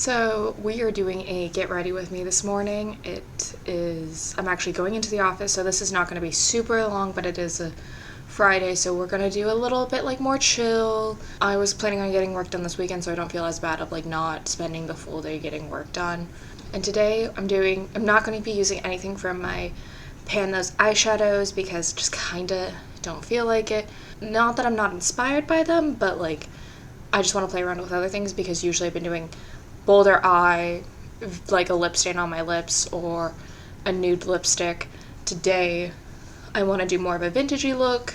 So we are doing a get ready with me this morning. I'm actually going into the office, so this is not going to be super long, but it is a Friday, so we're going to do a little bit like more chill. I was planning on getting work done this weekend, so I don't feel as bad of like not spending the full day getting work done. And today I'm not going to be using anything from my Pan Those eyeshadows because just kind of don't feel like it. Not that I'm not inspired by them, but like I just want to play around with other things because usually I've been doing bolder eye, like a lip stain on my lips or a nude lipstick. Today I want to do more of a vintagey look.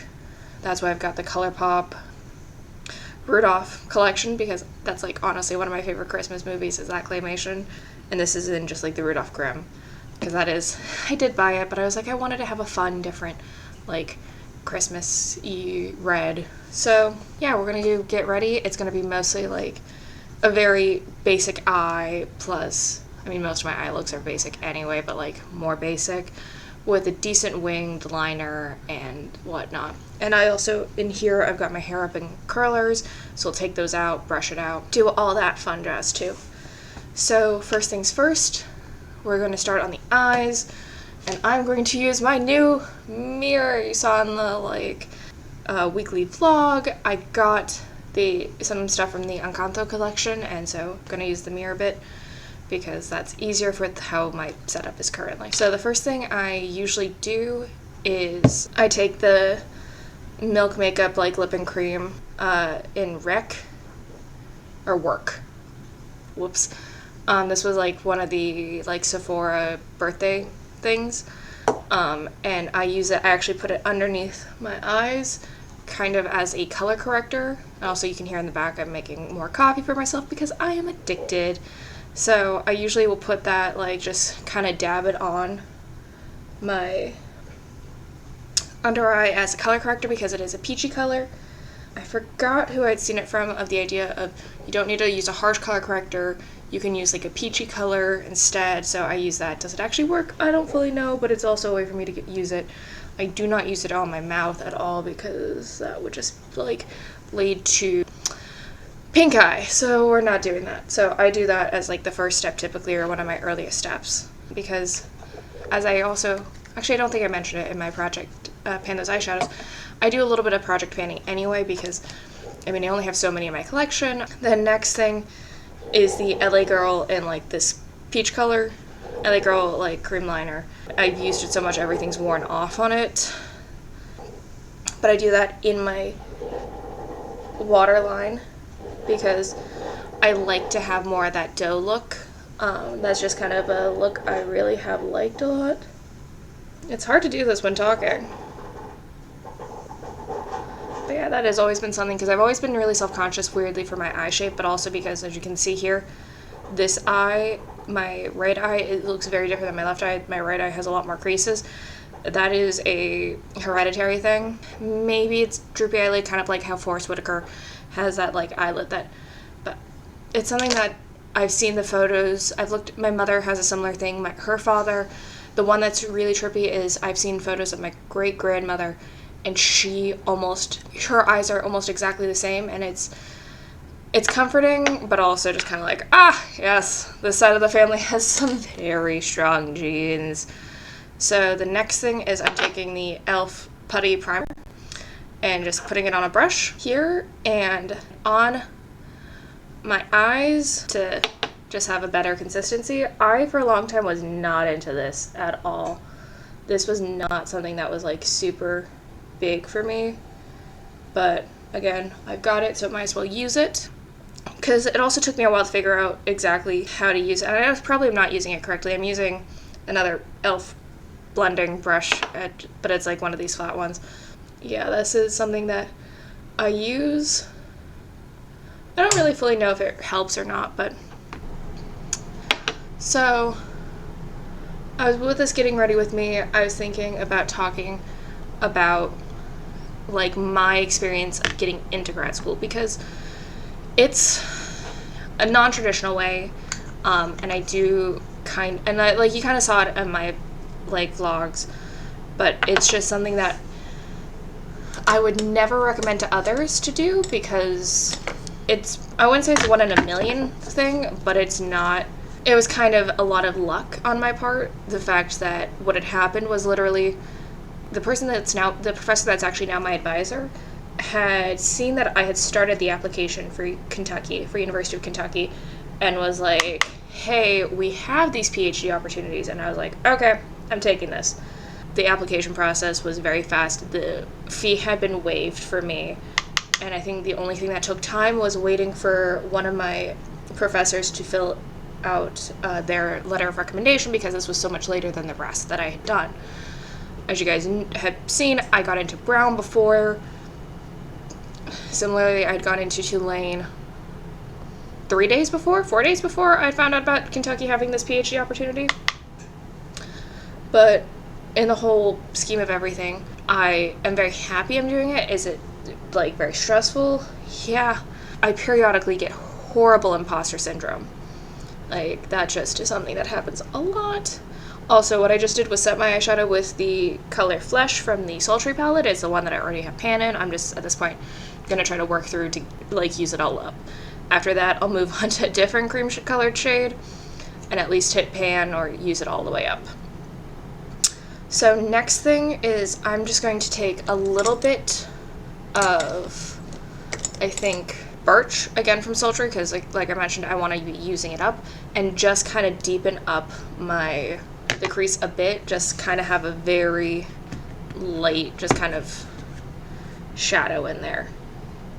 That's why I've got the ColourPop Rudolph collection, because that's like honestly one of my favorite Christmas movies is that claymation, and this is in just like the Rudolph Grimm, because I did buy it, but I was like I wanted to have a fun, different, like Christmas-y red. So yeah, we're gonna do get ready. It's gonna be mostly like a very basic eye plus, I mean most of my eye looks are basic anyway, but like more basic with a decent winged liner and whatnot. And I also, in here, I've got my hair up in curlers, so I'll take those out, brush it out, do all that fun jazz too. So first things first, we're going to start on the eyes, and I'm going to use my new mirror you saw in the weekly vlog. I got some stuff from the Encanto collection, and so I'm going to use the mirror bit because that's easier for how my setup is currently. So the first thing I usually do is I take the Milk Makeup like lip and cream in Work. Whoops. This was like one of the like Sephora birthday things, and I actually put it underneath my eyes kind of as a color corrector. And also you can hear in the back I'm making more coffee for myself because I am addicted. So I usually will put that, like, just kind of dab it on my under eye as a color corrector because it is a peachy color. I forgot who I'd seen it from, of the idea of you don't need to use a harsh color corrector, you can use like a peachy color instead, so I use that. Does it actually work? I don't fully know, but it's also a way for me to use it. I do not use it on my mouth at all because that would just like lead to pink eye, so we're not doing that. So I do that as like the first step typically, or one of my earliest steps, because as I also, actually I don't think I mentioned it in my project Pan Those eyeshadows, I do a little bit of project panning anyway because I mean I only have so many in my collection. The next thing is the LA Girl in like this peach color, LA Girl like cream liner. I've used it so much everything's worn off on it, but I do that in my waterline because I like to have more of that doe look. That's just kind of a look I really have liked a lot. It's hard to do this when talking. But yeah, that has always been something, because I've always been really self-conscious weirdly for my eye shape, but also because, as you can see here, this eye, my right eye, it looks very different than my left eye. My right eye has a lot more creases. That is a hereditary thing. Maybe it's droopy eyelid, kind of like how Forest Whitaker has that like eyelid but it's something that I've seen the photos. My mother has a similar thing. Her father, the one that's really trippy is I've seen photos of my great grandmother, and her eyes are almost exactly the same, and it's comforting, but also just kind of like, yes, this side of the family has some very strong genes. So the next thing is I'm taking the e.l.f. Putty Primer and just putting it on a brush here and on my eyes to just have a better consistency. I, for a long time, was not into this at all. This was not something that was like super big for me, but again, I've got it, so I might as well use it, because it also took me a while to figure out exactly how to use it, and I probably am not using it correctly. I'm using another e.l.f. blending brush, but it's like one of these flat ones. Yeah, this is something that I use. I don't really fully know if it helps or not, but so with this getting ready with me, I was thinking about talking about like my experience of getting into grad school, because it's a non-traditional way, and I do like you kind of saw it in my like vlogs, but it's just something that I would never recommend to others to do, because I wouldn't say it's 1 in a million thing, but it's not. It was kind of a lot of luck on my part. The fact that what had happened was literally the professor that's actually now my advisor had seen that I had started the application for University of Kentucky, and was like, hey, we have these PhD opportunities. And I was like, okay, I'm taking this. The application process was very fast. The fee had been waived for me, and I think the only thing that took time was waiting for one of my professors to fill out their letter of recommendation, because this was so much later than the rest that I had done. As you guys have seen, I got into Brown before. Similarly, I'd gone into Tulane 4 days before I found out about Kentucky having this PhD opportunity. But in the whole scheme of everything, I am very happy I'm doing it. Is it like very stressful? Yeah. I periodically get horrible imposter syndrome. Like, that just is something that happens a lot. Also, what I just did was set my eyeshadow with the color Flesh from the Sultry palette. It's the one that I already have pan in. I'm just, at this point, gonna try to work through to, like, use it all up. After that, I'll move on to a different cream colored shade and at least hit pan or use it all the way up. So next thing is I'm just going to take a little bit of, I think, Birch, again from Sultry, because like I mentioned, I want to be using it up, and just kind of deepen up the crease a bit, just kind of have a very light, just kind of shadow in there.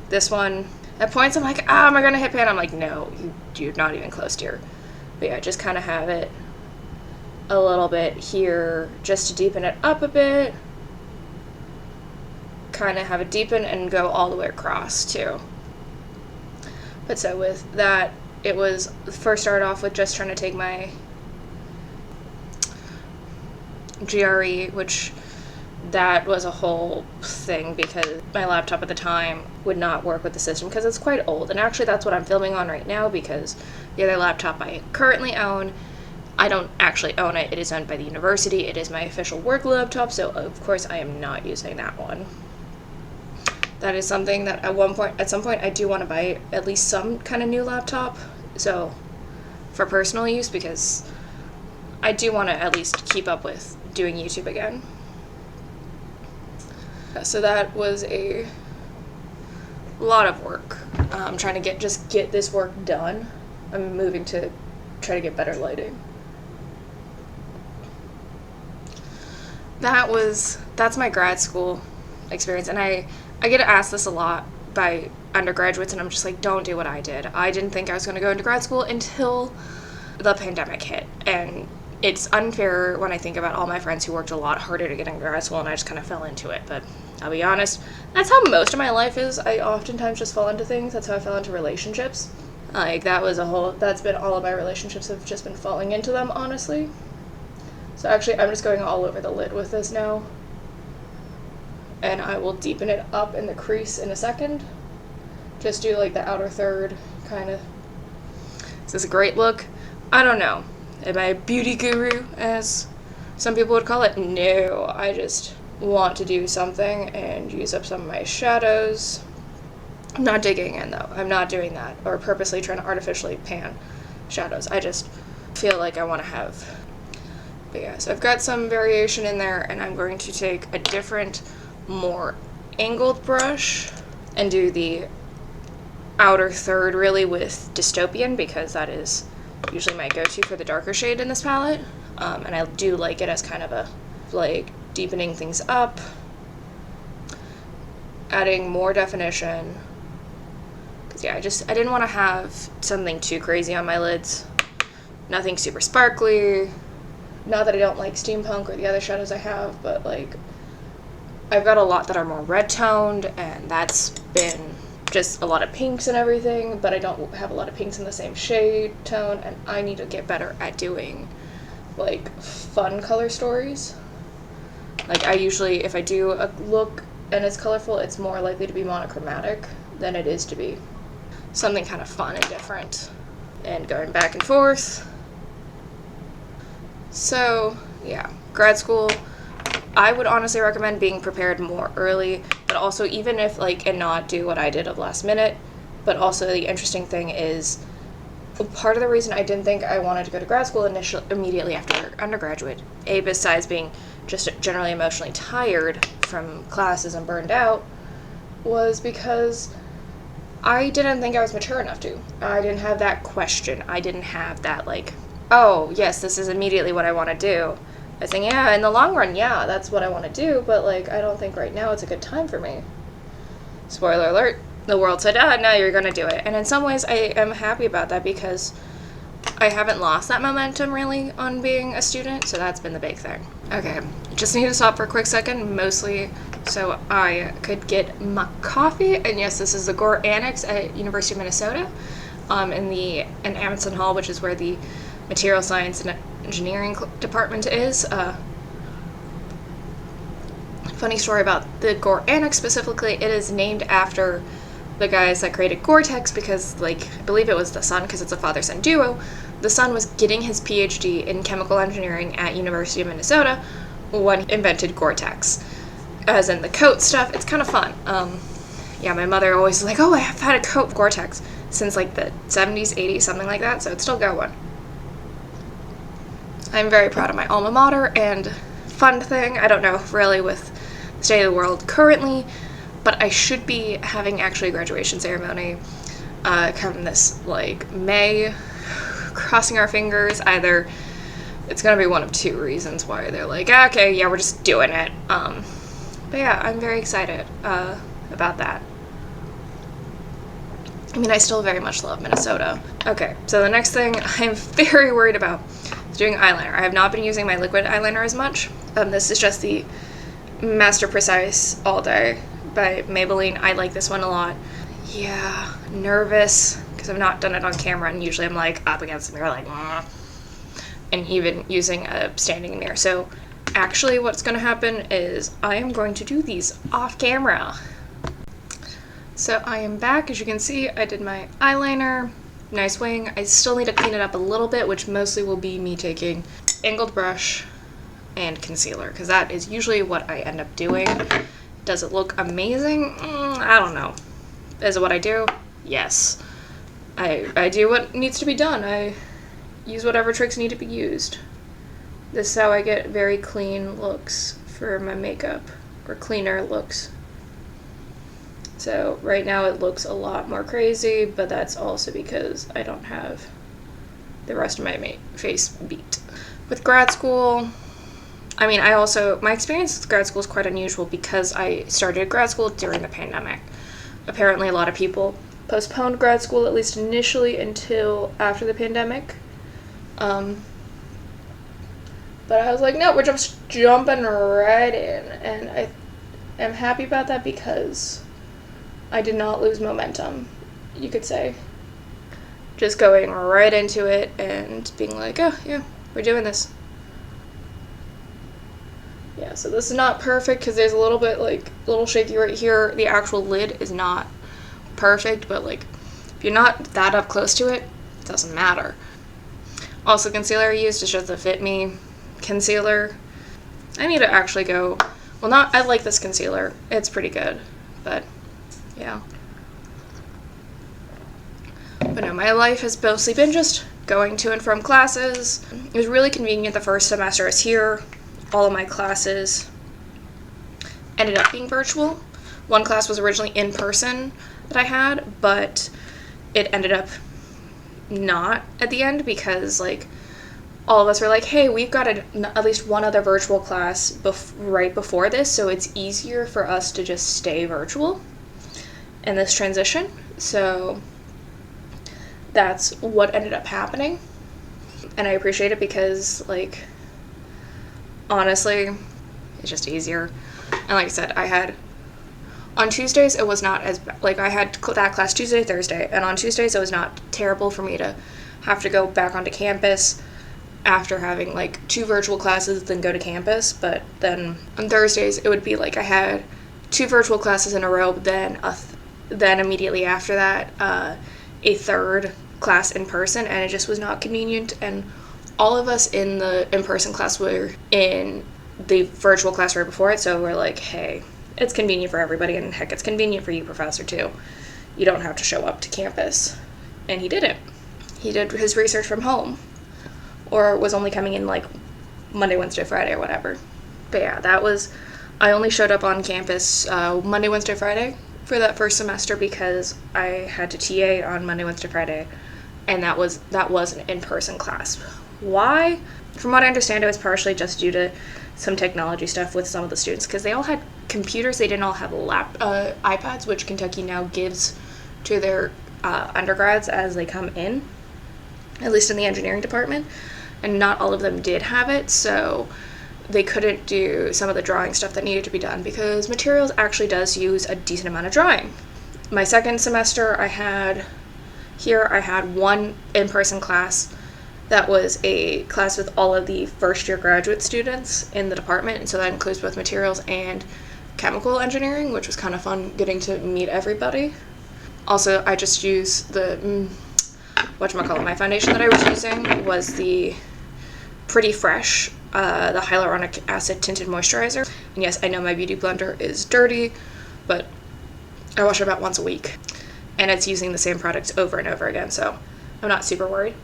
This one, at points I'm like, am I going to hit pan? I'm like, no, you're not even close, dear. But yeah, just kind of have it a little bit here, just to deepen it up a bit. Kind of have it deepen and go all the way across, too. But so with that, it was first started off with just trying to take my GRE, which that was a whole thing because my laptop at the time would not work with the system because it's quite old. And actually that's what I'm filming on right now, because the other laptop I currently own, I don't actually own it. It is owned by the university. It is my official work laptop, so of course I am not using that one. That is something that at some point I do want to buy at least some kind of new laptop, so for personal use, because I do want to at least keep up with doing YouTube again. So that was a lot of work. I'm trying to get this work done. I'm moving to try to get better lighting. That's my grad school experience, and I get asked this a lot by undergraduates, and I'm just like, don't do what I did. I didn't think I was going to go into grad school until the pandemic hit, and it's unfair when I think about all my friends who worked a lot harder to get into grad school, and I just kind of fell into it. But I'll be honest, that's how most of my life is. I oftentimes just fall into things. That's how I fell into relationships. Like, that's been all of my relationships have just been falling into them, honestly. So actually, I'm just going all over the lid with this now. And I will deepen it up in the crease in a second. Just do like the outer third, kind of. Is this a great look? I don't know. Am I a beauty guru, as some people would call it? No, I just want to do something and use up some of my shadows. I'm not digging in, though. I'm not doing that, or purposely trying to artificially pan shadows. I just feel like I want to have. But yeah, so I've got some variation in there, and I'm going to take a different, more angled brush and do the outer third really with Dystopian, because that is usually my go-to for the darker shade in this palette, and I do like it as kind of a, like, deepening things up, adding more definition, because yeah, I didn't want to have something too crazy on my lids, nothing super sparkly. Not that I don't like steampunk or the other shadows I have, but like, I've got a lot that are more red toned, and that's been just a lot of pinks and everything, but I don't have a lot of pinks in the same shade tone, and I need to get better at doing like fun color stories. Like, I usually, if I do a look and it's colorful, it's more likely to be monochromatic than it is to be something kind of fun and different and going back and forth. So yeah, grad school, I would honestly recommend being prepared more early, but also even if and not do what I did of last minute, But also the interesting thing is, part of the reason I didn't think I wanted to go to grad school immediately after undergraduate, besides being just generally emotionally tired from classes and burned out, was because I didn't think I was mature enough to. I didn't have that question. I didn't have that, like, oh, yes, this is immediately what I want to do. I was saying, yeah, in the long run, yeah, that's what I want to do, but, like, I don't think right now it's a good time for me. Spoiler alert, the world said, no, you're going to do it. And in some ways, I am happy about that because I haven't lost that momentum, really, on being a student, so that's been the big thing. Okay, just need to stop for a quick second, mostly so I could get my coffee. And yes, this is the Gore Annex at University of Minnesota, in Amundsen Hall, which is where the Material Science and Engineering department is. Funny story about the Gore Annex specifically, it is named after the guys that created Gore-Tex because, like, I believe it was the son, because it's a father-son duo. The son was getting his PhD in chemical engineering at University of Minnesota when he invented Gore-Tex. As in the coat stuff, it's kind of fun. Yeah, my mother always was like, oh, I have had a coat of Gore-Tex since, like, the 70s, 80s, something like that, so it's still going. I'm very proud of my alma mater, and fun thing, I don't know really with the state of the world currently, but I should be having actually a graduation ceremony come this, like, May. Crossing our fingers. Either it's gonna be one of two reasons why they're like, okay, yeah, we're just doing it. But yeah, I'm very excited about that. I mean, I still very much love Minnesota. Okay, so the next thing I'm very worried about is doing eyeliner. I have not been using my liquid eyeliner as much. This is just the Master Precise All Day by Maybelline. I like this one a lot. Yeah, nervous, because I've not done it on camera, and usually I'm, like, up against the mirror, like, and even using a standing mirror. So actually what's going to happen is I am going to do these off camera. So I am back. As you can see, I did my eyeliner, nice wing. I still need to clean it up a little bit, which mostly will be me taking angled brush and concealer, because that is usually what I end up doing. Does it look amazing? I don't know. Is it what I do? Yes. I do what needs to be done. I use whatever tricks need to be used. This is how I get very clean looks for my makeup, or cleaner looks. So right now it looks a lot more crazy, but that's also because I don't have the rest of my face beat. With grad school, I mean, my experience with grad school is quite unusual because I started grad school during the pandemic. Apparently a lot of people postponed grad school, at least initially, until after the pandemic. But I was like, no, we're just jumping right in. And I am happy about that because I did not lose momentum, you could say. Just going right into it and being like, oh, yeah, we're doing this. Yeah, so this is not perfect because there's a little bit, like, a little shaky right here. The actual lid is not perfect, but, like, if you're not that up close to it, it doesn't matter. Also, concealer I used is just the Fit Me concealer. I need to actually go, I like this concealer. It's pretty good, but yeah. But no, my life has mostly been just going to and from classes. It was really convenient the first semester I was here. All of my classes ended up being virtual. One class was originally in person that I had, but it ended up not at the end because, like, all of us were like, hey, we've got at least one other virtual class right before this, so it's easier for us to just stay virtual in this transition. So that's what ended up happening. And I appreciate it because, like, honestly, it's just easier. And like I said, on Tuesdays, it was not as, like, I had that class Tuesday, Thursday, and on Tuesdays, it was not terrible for me to have to go back onto campus after having, like, 2 virtual classes, then go to campus. But then on Thursdays, it would be like I had 2 virtual classes in a row, but then immediately after that, a third class in person, and it just was not convenient. And all of us in the in-person class were in the virtual class right before it, so we're like, hey, it's convenient for everybody, and heck, it's convenient for you, professor, too. you don't have to show up to campus. And he didn't. He did his research from home, or was only coming in like Monday, Wednesday, Friday, or whatever. But yeah, I only showed up on campus Monday, Wednesday, Friday for that first semester because I had to TA on Monday, Wednesday, Friday, and that was an in-person class. Why? From what I understand, it was partially just due to some technology stuff with some of the students, because they all had computers. They didn't all have iPads, which Kentucky now gives to their undergrads as they come in, at least in the engineering department, and not all of them did have it, so they couldn't do some of the drawing stuff that needed to be done, because materials actually does use a decent amount of drawing. My second semester, I had one in-person class that was a class with all of the first-year graduate students in the department, and so that includes both materials and chemical engineering, which was kind of fun getting to meet everybody. Also, I just used the, my foundation that I was using was the Pretty Fresh, the hyaluronic acid tinted moisturizer. And yes, I know my beauty blender is dirty, but I wash it about once a week. And it's using the same products over and over again, so I'm not super worried.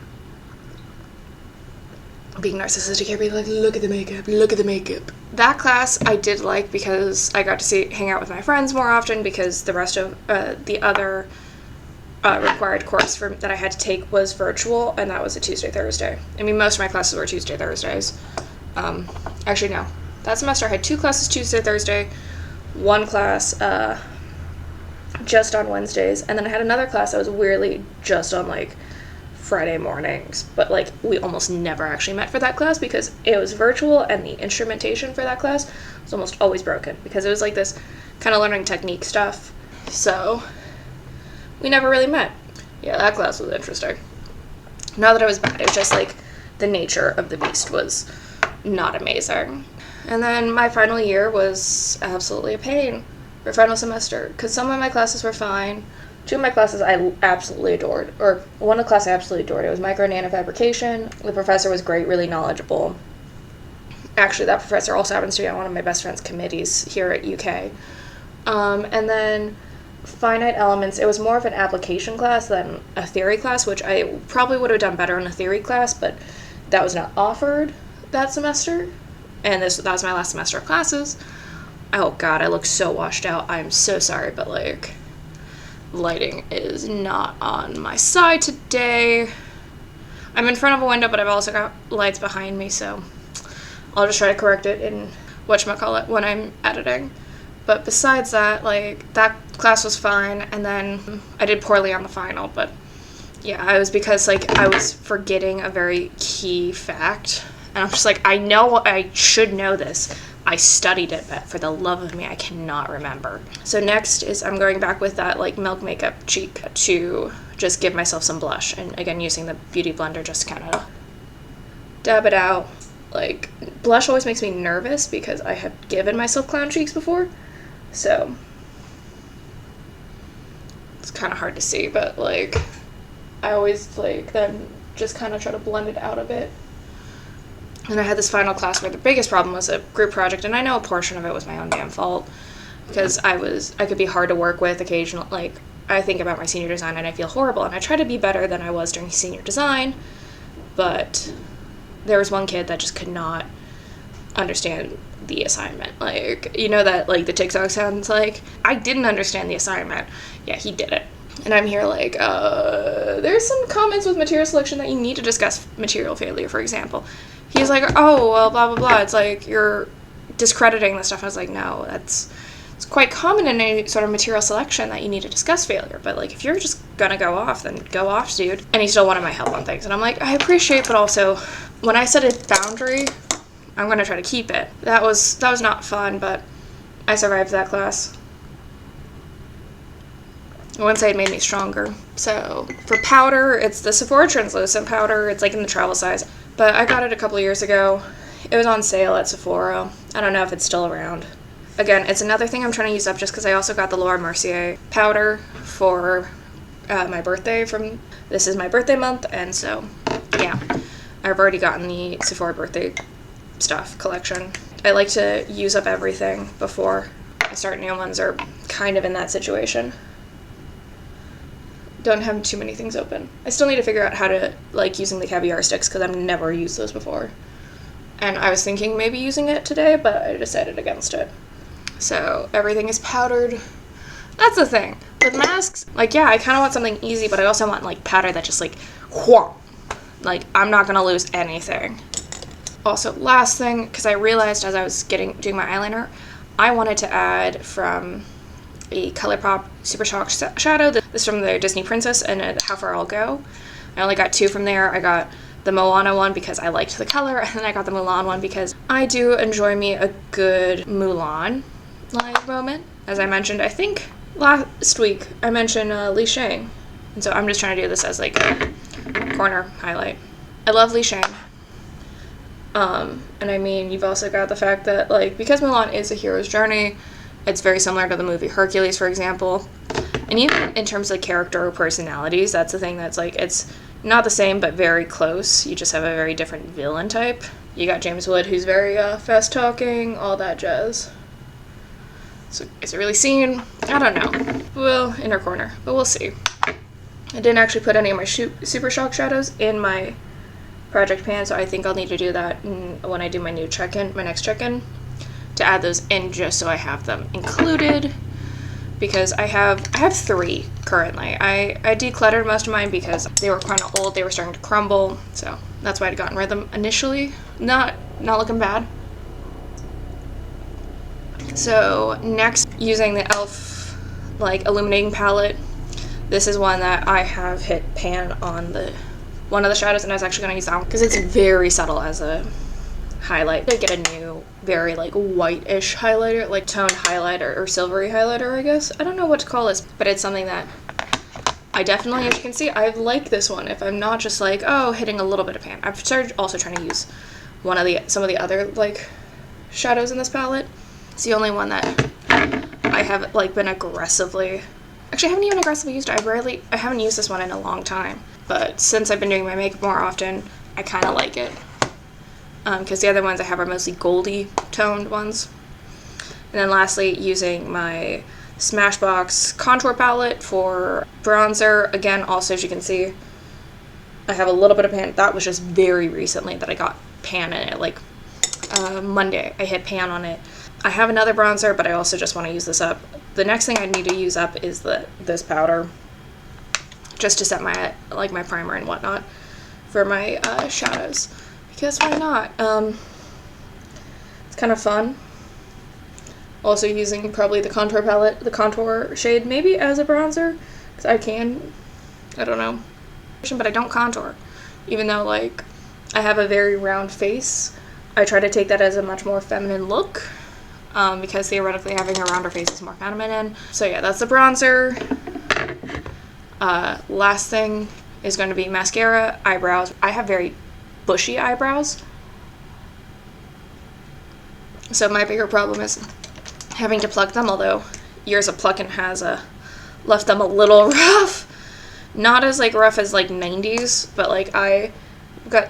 Being narcissistic here, being like, look at the makeup, look at the makeup. That class I did like because I got to hang out with my friends more often, because the rest of the other required course that I had to take was virtual, and that was a Tuesday, Thursday. I mean, most of my classes were Tuesday, Thursdays. Actually, no. That semester I had 2 classes Tuesday, Thursday, 1 class just on Wednesdays, and then I had another class that was weirdly just on, like, Friday mornings, but like we almost never actually met for that class because it was virtual, and the instrumentation for that class was almost always broken because it was like this kind of learning technique stuff, so we never really met. Yeah, that class was interesting. Not that it was bad, it was just like the nature of the beast was not amazing. And then my final year was absolutely a pain for final semester, because some of my classes were fine. 2 of my classes I absolutely adored, or one of the classes I absolutely adored. It was micro nanofabrication. The professor was great, really knowledgeable. Actually, that professor also happens to be on one of my best friend's committees here at UK. And then finite elements, it was more of an application class than a theory class, which I probably would have done better in a theory class, but that was not offered that semester. And that was my last semester of classes. Oh god, I look so washed out. I'm so sorry, but like, lighting is not on my side today. I'm in front of a window, but I've also got lights behind me, so I'll just try to correct it in when I'm editing. But besides that, like, that class was fine, and then I did poorly on the final, but yeah, it was because like I was forgetting a very key fact, and I'm just like, I know I should know this. I studied it, but for the love of me, I cannot remember. So next is I'm going back with that like Milk Makeup cheek to just give myself some blush. And again, using the Beauty Blender just to kind of dab it out. Like, blush always makes me nervous because I have given myself clown cheeks before. So it's kind of hard to see, but like I always like then just kind of try to blend it out a bit. And I had this final class where the biggest problem was a group project, and I know a portion of it was my own damn fault, because I could be hard to work with occasionally. Like, I think about my senior design and I feel horrible, and I try to be better than I was during senior design, but there was one kid that just could not understand the assignment. Like, you know that, like, the TikTok sounds like? I didn't understand the assignment. Yeah, he did it. And I'm here like, there's some comments with material selection that you need to discuss material failure, for example. He's like, oh, well, blah, blah, blah. It's like, you're discrediting this stuff. I was like, no, it's quite common in any sort of material selection that you need to discuss failure. But, like, if you're just gonna go off, then go off, dude. And he still wanted my help on things. And I'm like, I appreciate, but also, when I set a boundary, I'm gonna try to keep it. That was not fun, but I survived that class. I wouldn't say it made me stronger. So, for powder, it's the Sephora translucent powder. It's, like, in the travel size. But I got it a couple years ago. It was on sale at Sephora. I don't know if it's still around. Again, it's another thing I'm trying to use up just because I also got the Laura Mercier powder for my birthday. This is my birthday month, and so, yeah. I've already gotten the Sephora birthday stuff collection. I like to use up everything before I start new ones, or kind of in that situation. don't have too many things open. I still need to figure out how to, like, using the caviar sticks, because I've never used those before. And I was thinking maybe using it today, but I decided against it. So everything is powdered. That's the thing. With masks, like, yeah, I kind of want something easy, but I also want, like, powder that just, like, whoa. Like, I'm not going to lose anything. Also, last thing, because I realized as I was doing my eyeliner, I wanted to add from a ColourPop Super Shock shadow. This is from the Disney Princess and How Far I'll Go. I only got 2 from there. I got the Moana one because I liked the color, and then I got the Mulan one because I do enjoy me a good Mulan-like moment. As I mentioned, I think last week I mentioned Li Shang, and so I'm just trying to do this as like a corner highlight. I love Li Shang. And I mean, you've also got the fact that, like, because Mulan is a hero's journey, it's very similar to the movie Hercules, for example. And even in terms of character or personalities, that's the thing that's, like, it's not the same, but very close. You just have a very different villain type. You got James Wood, who's very fast-talking, all that jazz. So is it really seen? I don't know. Well, inner corner, but we'll see. I didn't actually put any of my Super Shock shadows in my project pan, so I think I'll need to do that when I do my next check-in, to add those in just so I have them included, because I have 3 currently. I decluttered most of mine because they were kind of old, they were starting to crumble, so that's why I'd gotten rid of them initially. Not looking bad. So next, using the e.l.f. like Illuminating Palette, this is one that I have hit pan on one of the shadows, and I was actually going to use that one because it's very subtle as a highlight. I get a new, very like white-ish highlighter, like toned highlighter or silvery highlighter, I guess. I don't know what to call this, but it's something that I definitely, as you can see, I like this one. If I'm not just like, oh, hitting a little bit of pan. I've started also trying to use some of the other like shadows in this palette. It's the only one that I have like been aggressively, actually I haven't even aggressively used it. I haven't used this one in a long time, but since I've been doing my makeup more often, I kind of like it. Because the other ones I have are mostly goldy toned ones. And then lastly, using my Smashbox contour palette for bronzer. Again, also as you can see, I have a little bit of pan. That was just very recently that I got pan in it, like Monday I hit pan on it. I have another bronzer, but I also just want to use this up. The next thing I need to use up is this powder, just to set my primer and whatnot for my shadows. Because why not? It's kind of fun. Also using probably the contour palette, the contour shade, maybe as a bronzer, because I don't know, but I don't contour. Even though, like, I have a very round face, I try to take that as a much more feminine look, because theoretically having a rounder face is more feminine. So yeah, that's the bronzer. Last thing is going to be mascara, eyebrows. I have very bushy eyebrows, so my bigger problem is having to pluck them, although years of plucking has left them a little rough. Not as like rough as like 90s, but like I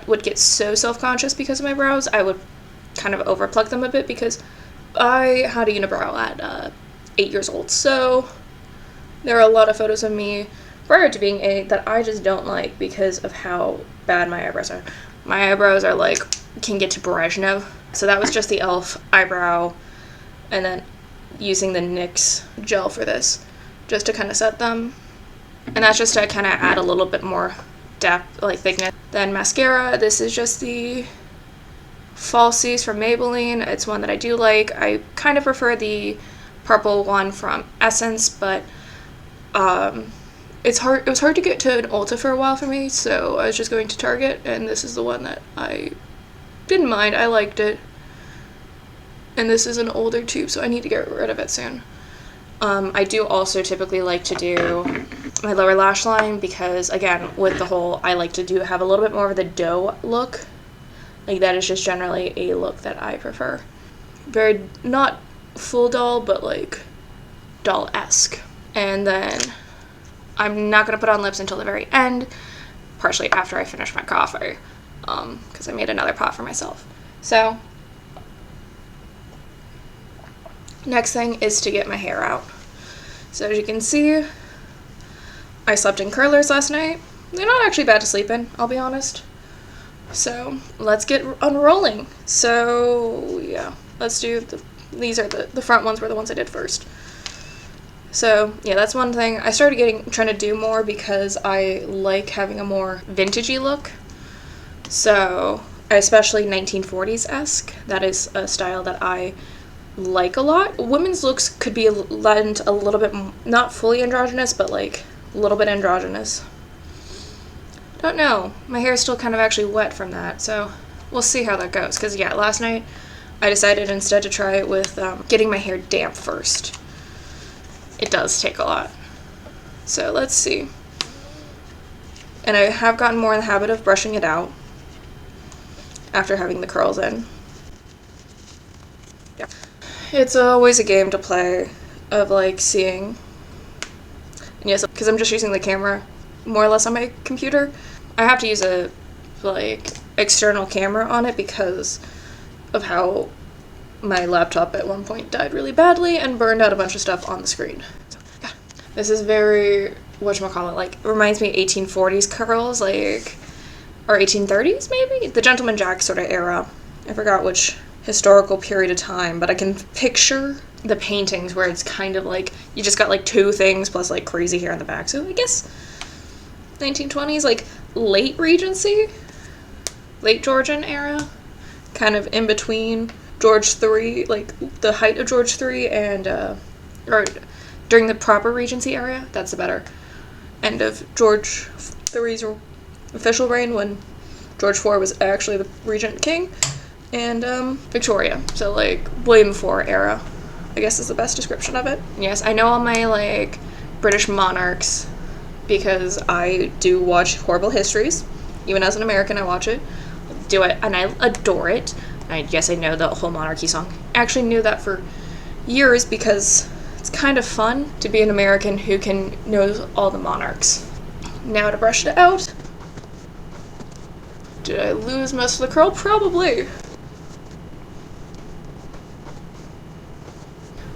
would get so self-conscious because of my brows. I would kind of over pluck them a bit because I had a unibrow at 8 years old, so there are a lot of photos of me prior to being 8 that I just don't like because of how bad my eyebrows are. My eyebrows are like, can get to Brezhnev. So that was just the e.l.f. eyebrow, and then using the NYX gel for this, just to kind of set them. And that's just to kind of add a little bit more depth, like thickness. Then mascara, this is just the Falsies from Maybelline. It's one that I do like. I kind of prefer the purple one from Essence, but it was hard to get to an Ulta for a while for me, so I was just going to Target, and this is the one that I didn't mind. I liked it. And this is an older tube, so I need to get rid of it soon. I do also typically like to do my lower lash line because, again, with the whole, I like to have a little bit more of the doe look. Like, that is just generally a look that I prefer. Very, not full doll, but like doll-esque. And then I'm not going to put on lips until the very end, partially after I finish my coffee, because I made another pot for myself. So, next thing is to get my hair out. So as you can see, I slept in curlers last night. They're not actually bad to sleep in, I'll be honest. So let's get unrolling. So yeah, let's do these are the front ones were the ones I did first. So yeah, that's one thing. I started trying to do more because I like having a more vintagey look. So especially 1940s-esque. That is a style that I like a lot. Women's looks could be lent a little bit, not fully androgynous, but like a little bit androgynous. Don't know. My hair is still kind of actually wet from that, so we'll see how that goes. Because yeah, last night I decided instead to try it with getting my hair damp first. It does take a lot. So let's see. And I have gotten more in the habit of brushing it out after having the curls in. Yeah. It's always a game to play of like seeing. And yes, because I'm just using the camera more or less on my computer. I have to use a like external camera on it because of how my laptop at one point died really badly and burned out a bunch of stuff on the screen. So, yeah. This is very, whatchamacallit, like, reminds me of 1840s curls, like, or 1830s maybe? The Gentleman Jack sort of era. I forgot which historical period of time, but I can picture the paintings where it's kind of like, you just got like two things plus like crazy hair on the back. So I guess 1920s, like late Regency, late Georgian era, kind of in between George III, like the height of George III and, or during the proper Regency era, that's the better end of George III's official reign when George IV was actually the regent king, and Victoria, so like William IV era, I guess is the best description of it. Yes, I know all my like British monarchs because I do watch Horrible Histories. Even as an American, I watch it, do it, and I adore it. Yes, I know the whole monarchy song. I actually knew that for years because it's kind of fun to be an American who can know all the monarchs. Now to brush it out. Did I lose most of the curl? Probably.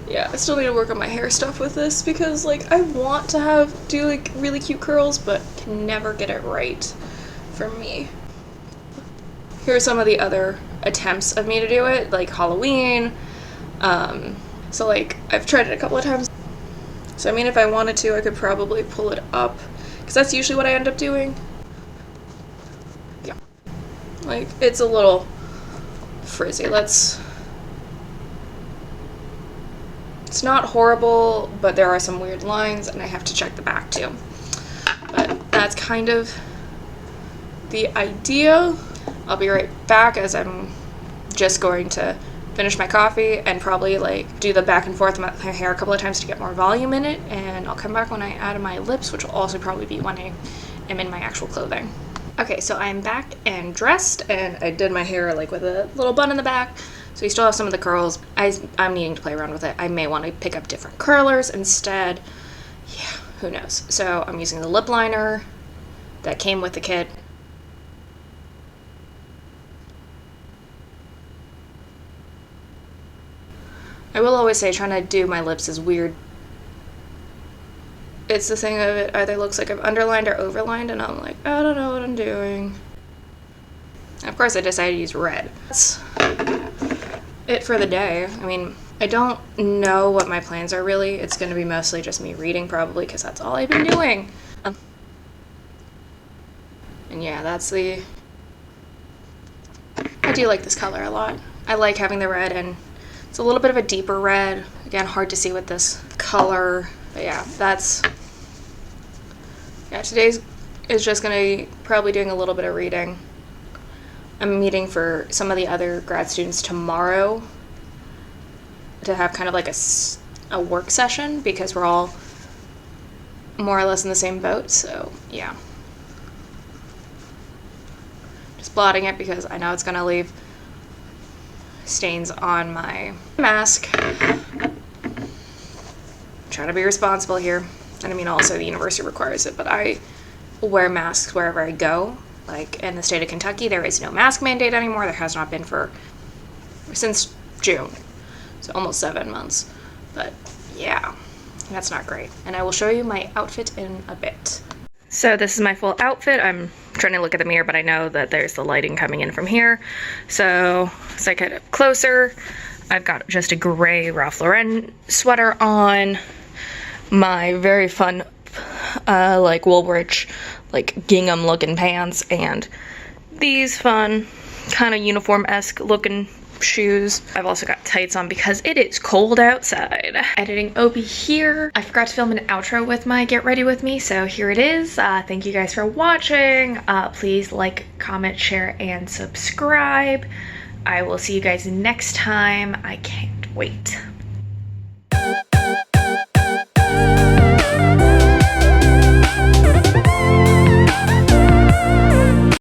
Yeah, I still need to work on my hair stuff with this because like I want to do like really cute curls, but can never get it right for me. Here are some of the other attempts of me to do it, like Halloween. So like I've tried it a couple of times. So I mean, if I wanted to, I could probably pull it up because that's usually what I end up doing. Yeah, like it's a little frizzy. It's not horrible, but there are some weird lines and I have to check the back too. But that's kind of the idea. I'll be right back as I'm just going to finish my coffee and probably like do the back and forth with my hair a couple of times to get more volume in it, and I'll come back when I add my lips, which will also probably be when I am in my actual clothing. Okay, so I'm back and dressed, and I did my hair like with a little bun in the back, so you still have some of the curls. I'm needing to play around with it. I may want to pick up different curlers instead. Yeah, who knows. So I'm using the lip liner that came with the kit. I will always say trying to do my lips is weird. It's the thing of it either looks like I've underlined or overlined, and I'm like, I don't know what I'm doing. And of course I decided to use red. That's it for the day. I mean, I don't know what my plans are really. It's going to be mostly just me reading probably because that's all I've been doing. And yeah, that's the... I do like this color a lot. I like having the red, and it's a little bit of a deeper red. Again, hard to see with this color. But yeah, that's... Yeah, today's is just going to be probably doing a little bit of reading. I'm meeting for some of the other grad students tomorrow to have kind of like a work session because we're all more or less in the same boat, so yeah. Just blotting it because I know it's going to leave stains on my mask. Trying to be responsible here. And I mean, also the university requires it, but I wear masks wherever I go. Like in the state of Kentucky, there is no mask mandate anymore. There has not been since June. So almost 7 months. But yeah, That's not great. And I will show you my outfit in a bit. So this is my full outfit. I'm trying to look at the mirror, but I know that there's the lighting coming in from here. So as I get up closer, I've got just a gray Ralph Lauren sweater on, my very fun like Woolrich like gingham looking pants, and these fun kind of uniform-esque looking shoes. I've also got tights on because it is cold outside. Editing Opie here. I forgot to film an outro with my Get Ready With Me, so here it is. Thank you guys for watching. Please like, comment, share, and subscribe. I will see you guys next time. I can't wait.